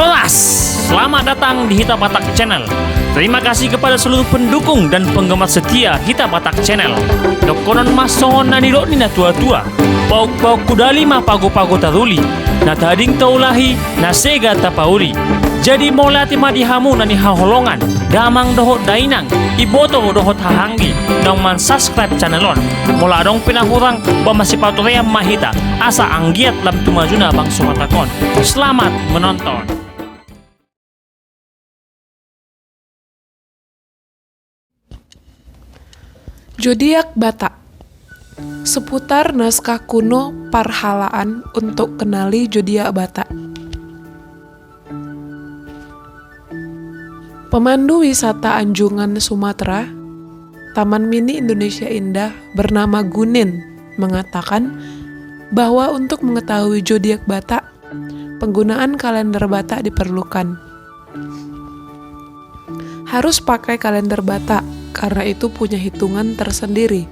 Holas, selamat datang di Hita Batak Channel. Terima kasih kepada seluruh pendukung dan penggemar setia Hita Batak Channel. Dokonon masongon na nilo ni na tua-tua. Pauk-pauk kudali mapago-pago taruli. Na tading taulahi na sega tapauli. Jadi molati madihamu na ni haholongan. Damang dohot dainang. Iboto dohot hahanggi. Dong man subscribe channelon. Mula dong pinahurang bamasipaturea mahita. Asa anggiat lam tumajuna bang sumatakon. Selamat menonton. Zodiak Batak. Seputar naskah kuno Parhalaan untuk kenali zodiak Batak. Pemandu wisata Anjungan Sumatera, Taman Mini Indonesia Indah bernama Gunin mengatakan bahwa untuk mengetahui zodiak Batak, penggunaan kalender Batak diperlukan. Harus pakai kalender Batak karena itu punya hitungan tersendiri.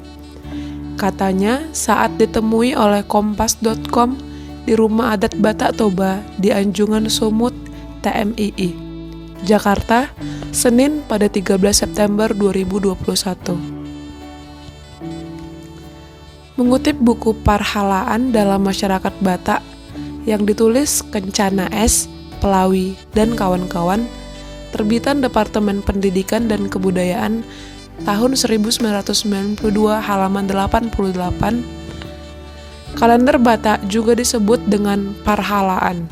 Katanya saat ditemui oleh kompas.com di Rumah Adat Batak Toba di Anjungan Sumut, TMII, Jakarta, Senin pada 13 September 2021. Mengutip buku Parhalaan dalam Masyarakat Batak yang ditulis Kencana S, Pelawi, dan kawan-kawan, terbitan Departemen Pendidikan dan Kebudayaan tahun 1992 halaman 88, kalender Batak juga disebut dengan Parhalaan.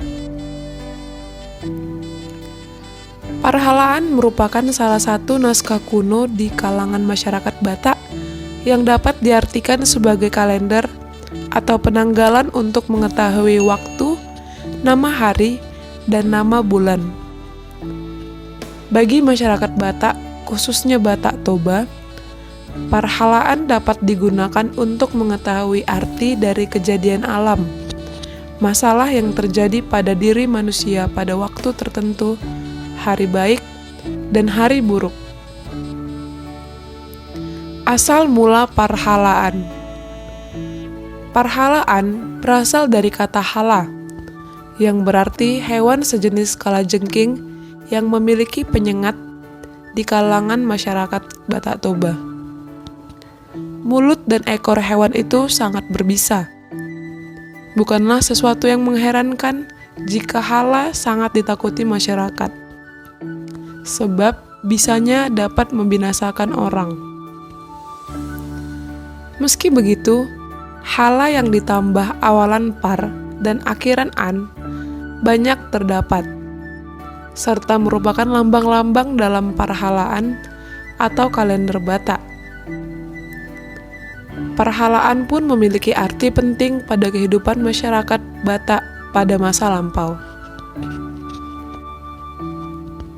Parhalaan merupakan salah satu naskah kuno di kalangan masyarakat Batak yang dapat diartikan sebagai kalender atau penanggalan untuk mengetahui waktu, nama hari, dan nama bulan. Bagi masyarakat Batak, khususnya Batak Toba, Parhalaan dapat digunakan untuk mengetahui arti dari kejadian alam, masalah yang terjadi pada diri manusia pada waktu tertentu, hari baik, dan hari buruk. Asal mula Parhalaan. Parhalaan berasal dari kata hala, yang berarti hewan sejenis kalajengking yang memiliki penyengat di kalangan masyarakat Batak Toba. Mulut dan ekor hewan itu sangat berbisa. Bukanlah sesuatu yang mengherankan jika hala sangat ditakuti masyarakat, sebab bisanya dapat membinasakan orang. Meski begitu, hala yang ditambah awalan par dan akhiran an banyak terdapat, serta merupakan lambang-lambang dalam Parhalaan atau kalender Batak. Parhalaan pun memiliki arti penting pada kehidupan masyarakat Batak pada masa lampau.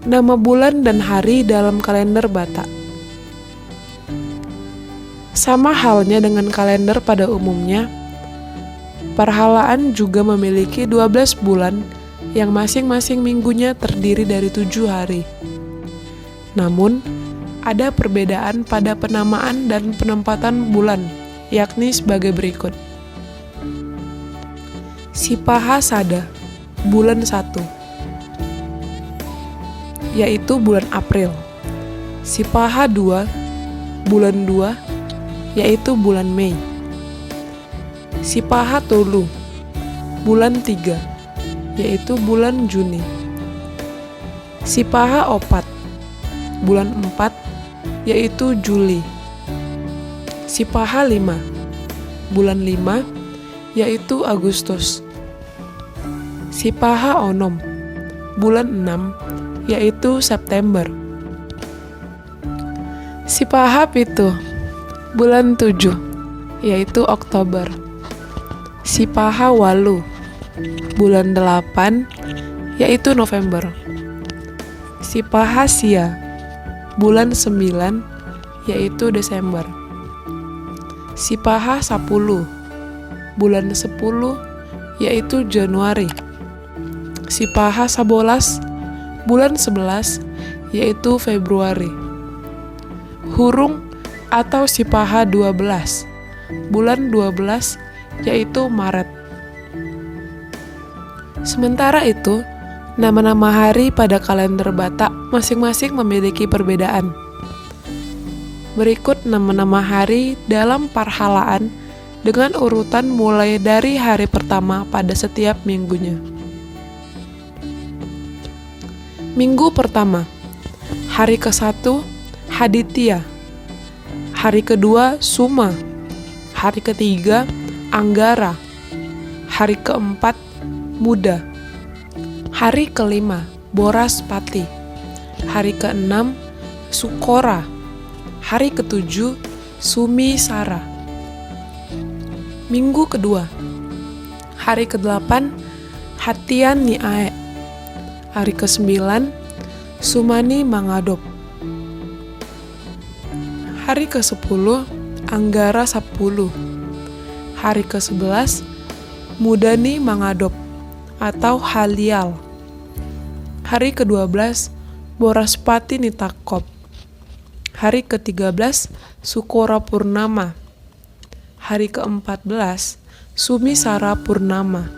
Nama bulan dan hari dalam kalender Batak. Sama halnya dengan kalender pada umumnya, Parhalaan juga memiliki 12 bulan yang masing-masing minggunya terdiri dari 7 hari. Namun, ada perbedaan pada penamaan dan penempatan bulan, yakni sebagai berikut. Sipaha Sada, bulan 1, yaitu bulan April. Sipaha 2, bulan 2, yaitu bulan Mei. Sipaha Tolu, bulan 3, yaitu bulan Juni. Sipaha Opat, bulan 4, yaitu Juli. Sipaha 5, bulan 5, yaitu Agustus. Sipaha Onom, bulan 6, yaitu September. Sipaha Pitu, bulan 7, yaitu Oktober. Sipaha Walu, bulan 8, yaitu November. Sipaha Sia, bulan 9, yaitu Desember. Sipaha 10, bulan 10, yaitu Januari. Sipaha 11, bulan 11, yaitu Februari. Hurung atau Sipaha 12, bulan 12, yaitu Maret. Sementara itu, Nama-nama hari pada kalender Batak masing-masing memiliki perbedaan. Berikut nama-nama hari dalam Parhalaan dengan urutan mulai dari hari pertama pada setiap minggunya. Minggu pertama, hari ke-1 Haditya, hari kedua Suma, hari ketiga Anggara, hari keempat Muda, hari kelima Boraspati, hari keenam Sukora, hari ketujuh Sumisara. Minggu kedua, hari ke-8 Hatian Niae, hari ke-9 Sumani Mangadop, hari ke-10 Anggara 10, hari ke-11 Mudani Mangadop atau Halial, hari ke-12 Boraspati Nitakop, hari ke-13 Sukora Purnama, hari ke-14 Sumisara Purnama.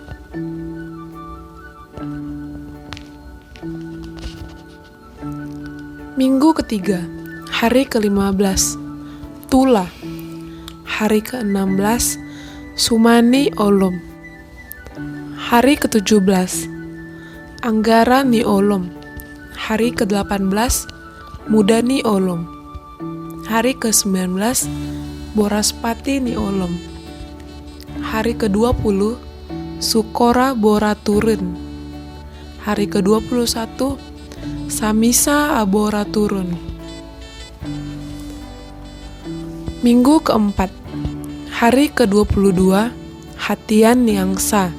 Minggu ketiga, hari ke-15 Tula, hari ke-16 Sumani Olom, hari ke-17 Anggara Ni Olom, hari ke-18 Mudani Olom, hari ke-19 Boraspati Ni Olom, hari ke-20 Sukora Bora Turun, hari ke-21 Samisa Abora Turun. Minggu keempat, hari ke-22 Hatian Niangsa,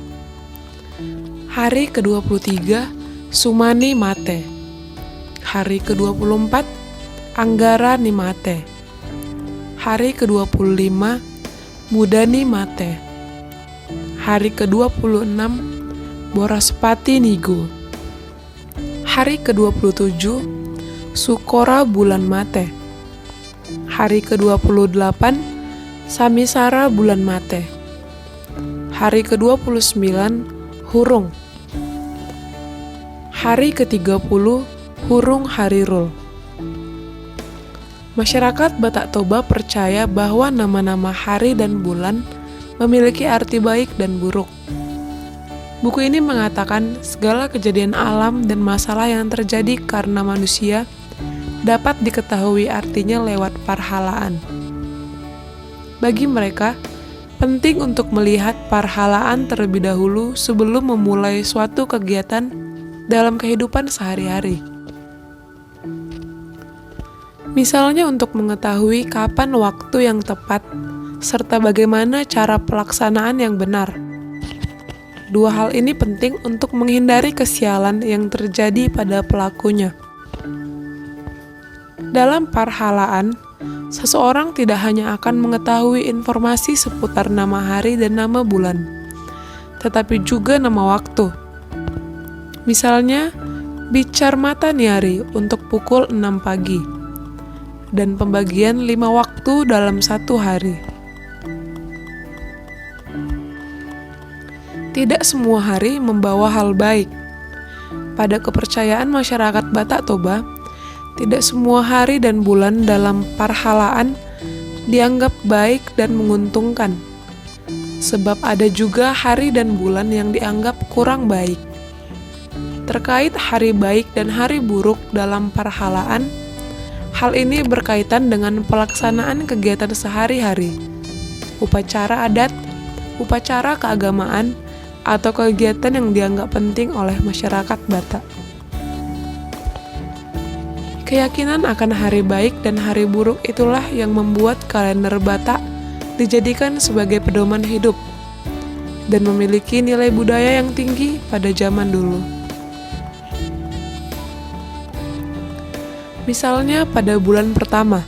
hari ke-23 Sumani Mate, hari ke-24 Anggara Ni Mate, hari ke-25 Mudani Mate, hari ke-26 Boraspati Nigo, hari ke-27 Sukora Bulan Mate, hari ke-28 Samisara Bulan Mate, hari ke-29 Hurung, hari ke-30 Hurung Harirul. Masyarakat Batak Toba percaya bahwa nama-nama hari dan bulan memiliki arti baik dan buruk. Buku ini mengatakan segala kejadian alam dan masalah yang terjadi karena manusia dapat diketahui artinya lewat parhalaan. Bagi mereka, penting untuk melihat parhalaan terlebih dahulu sebelum memulai suatu kegiatan dalam kehidupan sehari-hari. Misalnya untuk mengetahui kapan waktu yang tepat serta bagaimana cara pelaksanaan yang benar. Dua hal ini penting untuk menghindari kesialan yang terjadi pada pelakunya. Dalam parhalaan, seseorang tidak hanya akan mengetahui informasi seputar nama hari dan nama bulan, tetapi juga nama waktu. Misalnya, bicar mata niari untuk pukul 6 pagi, dan pembagian 5 waktu dalam satu hari. Tidak semua hari membawa hal baik. Pada kepercayaan masyarakat Batak Toba, tidak semua hari dan bulan dalam parhalaan dianggap baik dan menguntungkan, sebab ada juga hari dan bulan yang dianggap kurang baik. Terkait hari baik dan hari buruk dalam parhalaan, hal ini berkaitan dengan pelaksanaan kegiatan sehari-hari, upacara adat, upacara keagamaan, atau kegiatan yang dianggap penting oleh masyarakat Batak. Keyakinan akan hari baik dan hari buruk itulah yang membuat kalender Batak dijadikan sebagai pedoman hidup dan memiliki nilai budaya yang tinggi pada zaman dulu. Misalnya pada bulan pertama,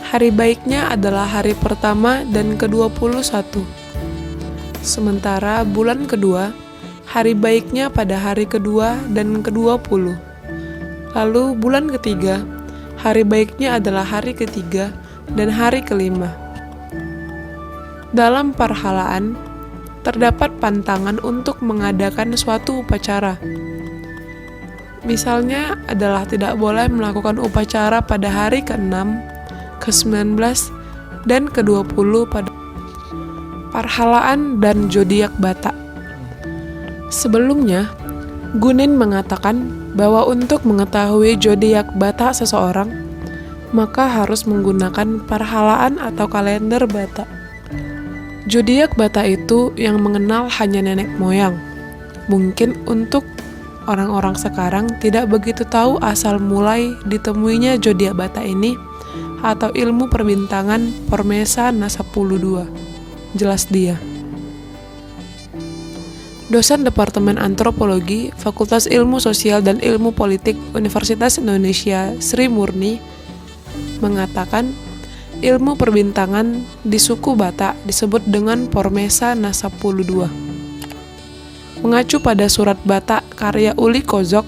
hari baiknya adalah hari pertama dan ke-21. Sementara bulan kedua, hari baiknya pada hari kedua dan ke-20. Lalu bulan ketiga, hari baiknya adalah hari ketiga dan hari kelima. Dalam parhalaan, terdapat pantangan untuk mengadakan suatu upacara. Misalnya adalah tidak boleh melakukan upacara pada hari ke-6, ke-19, dan ke-20 pada Parhalaan dan zodiak Batak. Sebelumnya, Gunin mengatakan bahwa untuk mengetahui zodiak Batak seseorang, maka harus menggunakan parhalaan atau kalender Batak. Zodiak Batak itu yang mengenal hanya nenek moyang. Mungkin untuk orang-orang sekarang tidak begitu tahu asal mulai ditemuinya zodiak Batak ini atau ilmu perbintangan Pormesa Nasapulu II. Jelas dia. Dosen Departemen Antropologi, Fakultas Ilmu Sosial dan Ilmu Politik Universitas Indonesia Sri Murni mengatakan ilmu perbintangan di suku Batak disebut dengan Pormesa Nasapulu II. Mengacu pada surat Batak karya Uli Kozok,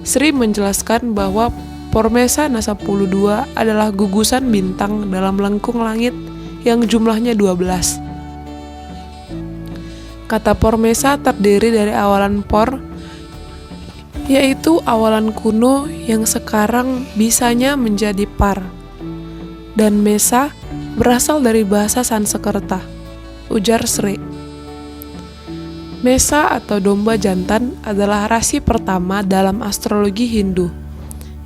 Sri menjelaskan bahwa Pormesa Nasapulu II adalah gugusan bintang dalam lengkung langit yang jumlahnya 12. Kata Pormesa terdiri dari awalan por, yaitu awalan kuno yang sekarang bisanya menjadi par, dan mesa berasal dari bahasa Sanskerta, ujar Sri. Mesa atau domba jantan adalah rasi pertama dalam astrologi Hindu,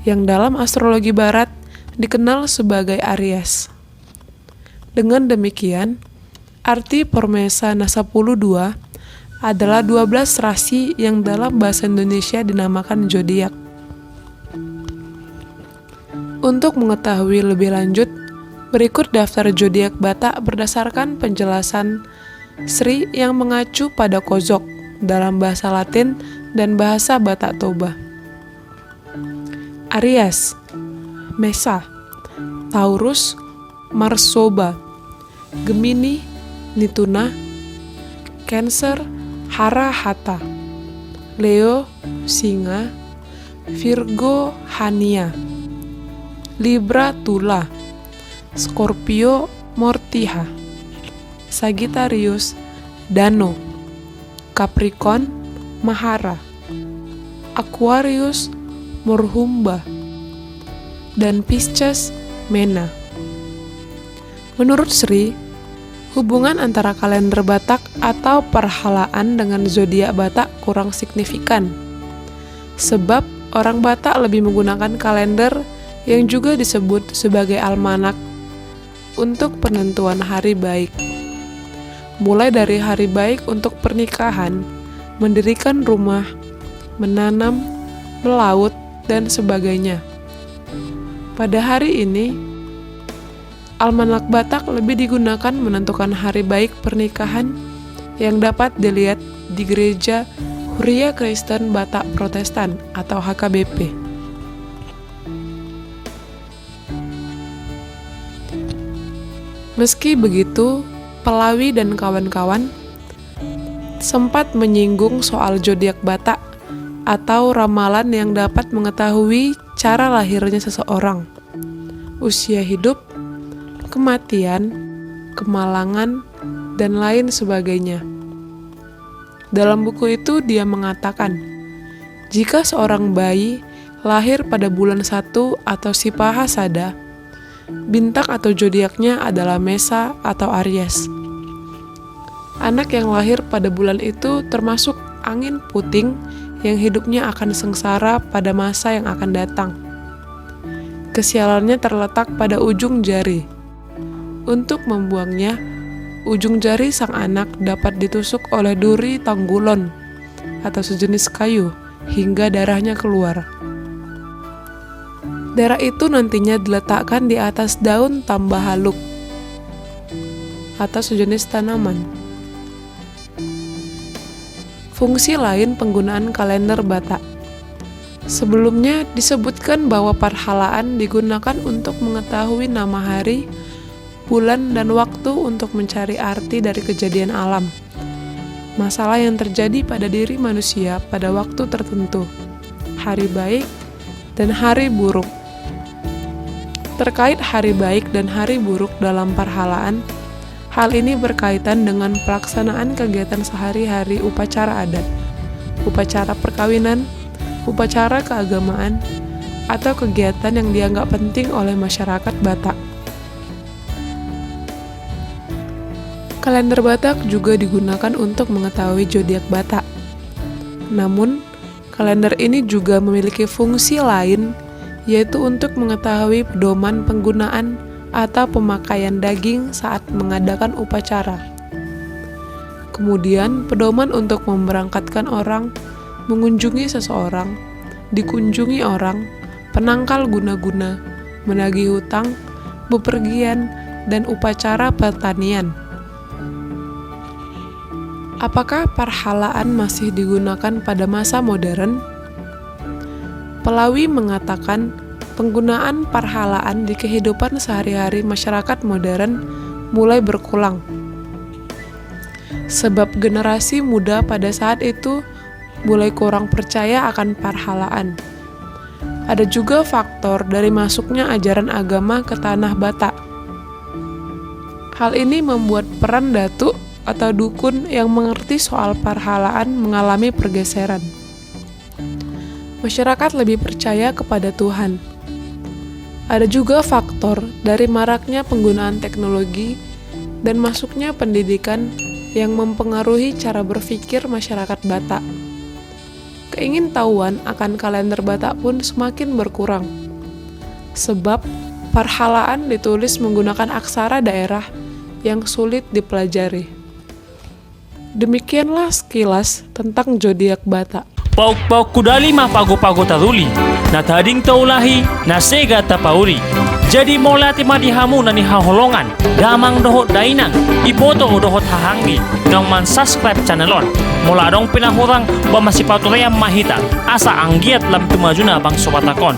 yang dalam astrologi Barat dikenal sebagai Aries. Dengan demikian, arti Pormesa Nasapulu II adalah 12 rasi yang dalam bahasa Indonesia dinamakan zodiak. Untuk mengetahui lebih lanjut, berikut daftar zodiak Batak berdasarkan penjelasan Sri yang mengacu pada Kozok dalam bahasa Latin dan bahasa Batak Toba. Aries, Mesa, Taurus, Marsoba, Gemini, Nituna, Cancer, Hara-Hata, Leo, Singa, Virgo, Hania, Libra, Tula, Scorpio, Mortiha, Sagittarius, Dano, Capricorn, Mahara, Aquarius, Morhumba, dan Pisces, Mena. Menurut Sri, hubungan antara kalender Batak atau parhalaan dengan zodiak Batak kurang signifikan. Sebab orang Batak lebih menggunakan kalender yang juga disebut sebagai almanak untuk penentuan hari baik. Mulai dari hari baik untuk pernikahan, mendirikan rumah, menanam, melaut, dan sebagainya. Pada hari ini, almanak Batak lebih digunakan menentukan hari baik pernikahan yang dapat dilihat di Gereja Huria Kristen Batak Protestan atau HKBP. Meski begitu, Pelawi dan kawan-kawan sempat menyinggung soal zodiak Batak atau ramalan yang dapat mengetahui cara lahirnya seseorang, usia hidup, kematian, kemalangan, dan lain sebagainya. Dalam buku itu dia mengatakan, jika seorang bayi lahir pada bulan 1 atau Sipahasada, bintang atau zodiaknya adalah Mesa atau Aries. Anak yang lahir pada bulan itu termasuk angin puting yang hidupnya akan sengsara pada masa yang akan datang. Kesialannya terletak pada ujung jari. Untuk membuangnya, ujung jari sang anak dapat ditusuk oleh duri tanggulon atau sejenis kayu hingga darahnya keluar. Darah itu nantinya diletakkan di atas daun tambah haluk atau sejenis tanaman. Fungsi lain penggunaan kalender Batak. Sebelumnya disebutkan bahwa parhalaan digunakan untuk mengetahui nama hari, bulan, dan waktu untuk mencari arti dari kejadian alam, masalah yang terjadi pada diri manusia pada waktu tertentu, hari baik, dan hari buruk. Terkait hari baik dan hari buruk dalam parhalaan, hal ini berkaitan dengan pelaksanaan kegiatan sehari-hari upacara adat, upacara perkawinan, upacara keagamaan, atau kegiatan yang dianggap penting oleh masyarakat Batak. Kalender Batak juga digunakan untuk mengetahui zodiak Batak. Namun, kalender ini juga memiliki fungsi lain, yaitu untuk mengetahui pedoman penggunaan atau pemakaian daging saat mengadakan upacara. Kemudian, pedoman untuk memberangkatkan orang, mengunjungi seseorang, dikunjungi orang, penangkal guna-guna, menagih hutang, bepergian, dan upacara pertanian. Apakah parhalaan masih digunakan pada masa modern? Pelawi mengatakan penggunaan parhalaan di kehidupan sehari-hari masyarakat modern mulai berkurang. Sebab generasi muda pada saat itu mulai kurang percaya akan parhalaan. Ada juga faktor dari masuknya ajaran agama ke tanah Batak. Hal ini membuat peran datuk atau dukun yang mengerti soal parhalaan mengalami pergeseran. Masyarakat lebih percaya kepada Tuhan. Ada juga faktor dari maraknya penggunaan teknologi dan masuknya pendidikan yang mempengaruhi cara berpikir masyarakat Batak. Keingintahuan akan kalender Batak pun semakin berkurang, sebab parhalaan ditulis menggunakan aksara daerah yang sulit dipelajari. Demikianlah sekilas tentang zodiak Batak. Pauk-pauk kudali mah pago-pago taruli, na tading taulahi, na sega tapauri. Jadi molati madihamu na ni haholongan, damang dohot dainang, ipoto dohot hahanggi, nang man subscribe channelon. Mula dong pinahurang ba masipatuloy ang mahita, asa anggiat lam tumajuna bang sobatakon.